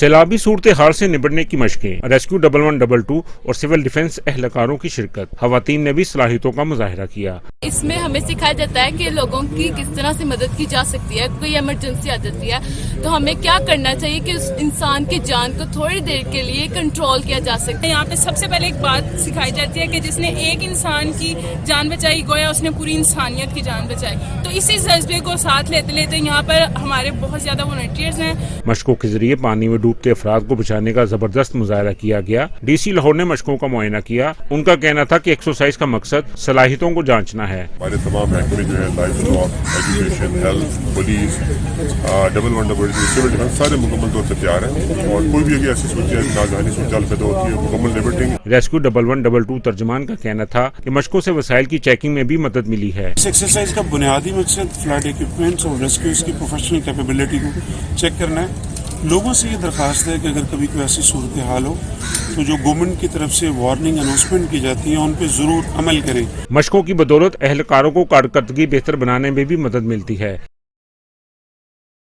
سیلابی صورتحال سے نبٹنے کی مشقیں، ریسکیو 1112 اور سول ڈیفنس اہلکاروں کی شرکت، خواتین نے بھی صلاحیتوں کا مظاہرہ کیا۔ اس میں ہمیں سکھایا جاتا ہے کہ لوگوں کی کس طرح سے مدد کی جا سکتی ہے، کوئی ایمرجنسی آ جاتی ہے تو ہمیں کیا کرنا چاہیے کہ اس انسان کی جان کو تھوڑی دیر کے لیے کنٹرول کیا جا سکے۔ یہاں پہ سب سے پہلے ایک بات سکھائی جاتی ہے کہ جس نے ایک انسان کی جان بچائی گویا اس نے پوری انسانیت کی جان بچائی، تو اسی جذبے کو ساتھ لیتے لیتے یہاں پر ہمارے بہت زیادہ والنٹیئرز ہیں۔ مشقوں کے ذریعے پانی میں ڈوبتے افراد کو بچانے کا زبردست مظاہرہ کیا گیا۔ ڈی سی لاہور نے مشقوں کا معائنہ کیا۔ ان کا کہنا تھا کہ ایکسرسائز کا مقصد صلاحیتوں کو جانچنا ہے۔ ہمارے تمام محکمے جو ہیں life stock, education, health, police, 1112 civil defence سارے مکمل طور سے تیار ہیں، اور کوئی بھی ایسی ناگہانی صورتحال پیدا ہوتی ہے مکمل نبٹیں۔ ریسکیو 1112 ترجمان کا کہنا تھا کہ مشقوں سے وسائل کی چیکنگ میں بھی مدد ملی ہے۔ اس ایکسرسائز کا بنیادی مقصد فلڈ ایکوپمنٹس اور ریسکیوز کی پروفیشنل کیپیبلٹی کو چیک کرنا ہے۔ لوگوں سے یہ درخواست ہے کہ اگر کبھی کوئی ایسی صورتحال ہو تو جو گورنمنٹ کی طرف سے وارننگ اناؤنسمنٹ کی جاتی ہے ان پہ ضرور عمل کریں۔ مشقوں کی بدولت اہلکاروں کو کارکردگی بہتر بنانے میں بھی مدد ملتی ہے۔